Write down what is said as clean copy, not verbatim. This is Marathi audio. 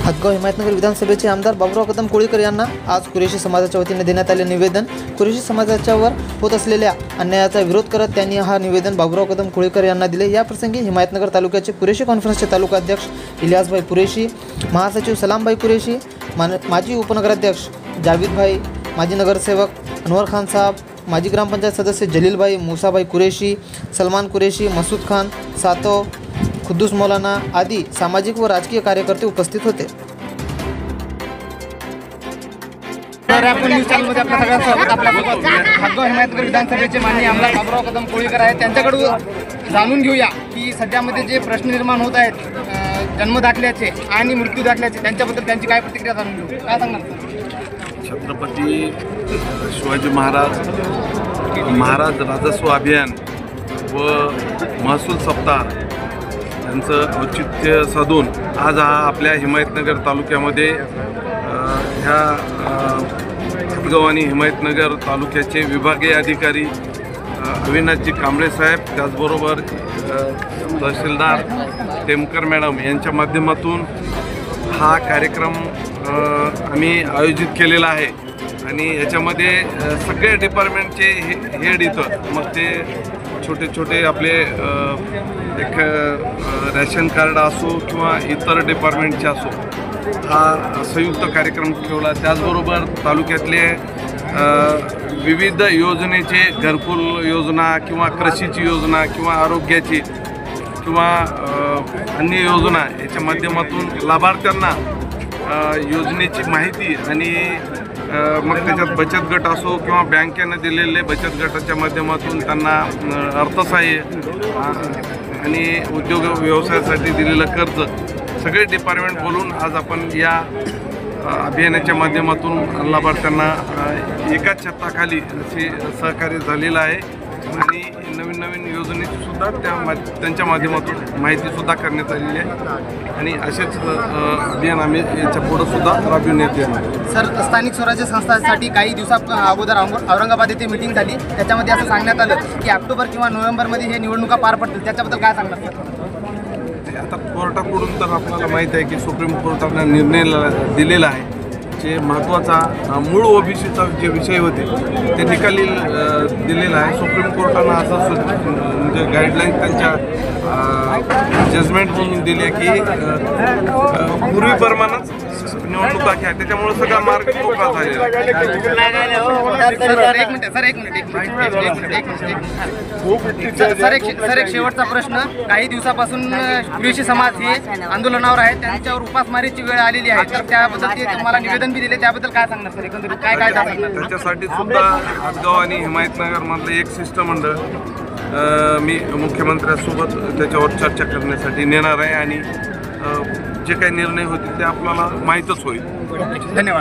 हातगाव हिमायतनगर विधानसभेचे आमदार बाबुराव कदम कोळीकर यांना आज कुरेशी समाजाच्या वतीने देण्यात आले निवेदन। कुरेशी समाजाच्यावर होत असलेल्या अन्यायाचा विरोध करत त्यांनी हा निवेदन बाबुराव कदम कोळीकर यांना दिले। या प्रसंगी हिमायतनगर तालुक्याचे कुरेशी कॉन्फरन्सचे तालुका अध्यक्ष इलियासभाई कुरेशी, महासचिव सलामभाई कुरेशी, माजी उपनगराध्यक्ष जावेदभाई, माजी नगरसेवक अनवर खान साहब, माजी ग्रामपंचायत सदस्य जलीलभाई, मूसाभाई कुरेशी, सलमान कुरेशी, मसूद खान, सातो, खुद्दूस मौलाना आदी सामाजिक व राजकीय कार्यकर्ते उपस्थित होते। आपण न्यूज चॅनलमध्ये आपल्या सगळ्यांचं स्वागत। आपल्यासोबत हातगाव हिमायतनगर विधानसभेचे माननीय आमदार बाबुराव कदम कोळीकर आहेत। त्यांच्याकडून जाणून घेऊया की सध्यामध्ये जे प्रश्न निर्माण होत आहेत जन्मदाखल्याचे आणि मृत्यू दाखल्याचे, त्यांच्याबद्दल त्यांची काय प्रतिक्रिया जाणून घेऊ, काय सांगणार? छत्रपती शिवाजी महाराज राजस्व अभियान व महसूल सप्ताह यांचं औचित्य साधून आज हा आपल्या हिमायतनगर तालुक्यामध्ये ह्या हातगाव आणि हिमायतनगर तालुक्याचे विभागीय अधिकारी अविनाशजी कांबळे साहेब, त्याचबरोबर तहसीलदार टेमकर मॅडम यांच्या माध्यमातून हा कार्यक्रम आम्ही आयोजित केलेला आहे। आणि याच्यामध्ये सगळे डिपार्टमेंटचे हेड इथं, मग ते छोटे छोटे आपले एक रॅशन कार्ड असो किंवा इतर डिपार्टमेंटचे असो, हा संयुक्त कार्यक्रम ठेवला। त्याचबरोबर तालुक्यातले विविध योजनेचे, घरकुल योजना किंवा कृषीची योजना किंवा आरोग्याची किंवा अन्य योजना याच्या माध्यमातून लाभार्थ्यांना योजनेची माहिती आणि मग त्याच्यात बचत गट असो किंवा बँकेनं दिलेले बचत गटाच्या माध्यमातून त्यांना अर्थसहाय्य आणि उद्योग व्यवसायासाठी दिलेलं कर्ज, सगळे डिपार्टमेंट बोलून आज आपण या अभियानाच्या माध्यमातून लाभार्थ्यांना एकाच छताखाली असे सहकार्य झालेलं आहे। आणि नवीन नवीन योजनेची सुद्धा त्यांच्या माध्यमातून माहितीसुद्धा करण्यात आलेली आहे। आणि असेच अभियान आम्ही याच्या पुढं सुद्धा राबविण्यात येणार। सर, स्थानिक स्वराज्य संस्थांसाठी काही दिवसा अगोदर औरंगाबाद येथे मीटिंग झाली, त्याच्यामध्ये असं सांगण्यात आलं की ऑक्टोबर किंवा नोव्हेंबरमध्ये हे निवडणुका पार पडतील, त्याच्याबद्दल काय सांगणार सर? आता कोर्टाकडून तर आपल्याला माहीत आहे की सुप्रीम कोर्टानं निर्णय दिलेला आहे। जे महत्त्वाचा मूळ ओबीसीचा जे विषय होते ते निकाली दिलेला आहे। सुप्रीम कोर्टानं असं म्हणजे गाईडलाईन त्यांच्या जजमेंट म्हणून दिले की पूर्वीप्रमाणेच निवडणुका घ्या, त्याच्यामुळे सगळा मार्ग मोकळा झालेला। सर, एक शेवटचा प्रश्न। काही दिवसापासून कुरेशी समाज हे आंदोलनावर आहे, त्यांच्यावर उपासमारीची वेळ आलेली आहे, तर त्याबद्दल ते तुम्हाला निवेदन बी दिले, त्याबद्दल काय सांगणार सर? एकंदरीत काय काय सांगणार? त्याच्यासाठी सुद्धा हातगाव आणि हिमायतनगरमधलं एक शिष्टमंडळ मी मुख्यमंत्र्यांसोबत त्याच्यावर चर्चा करण्यासाठी नेणार आहे। आणि जे काही निर्णय होतील ते आपल्याला माहीतच होईल। धन्यवाद।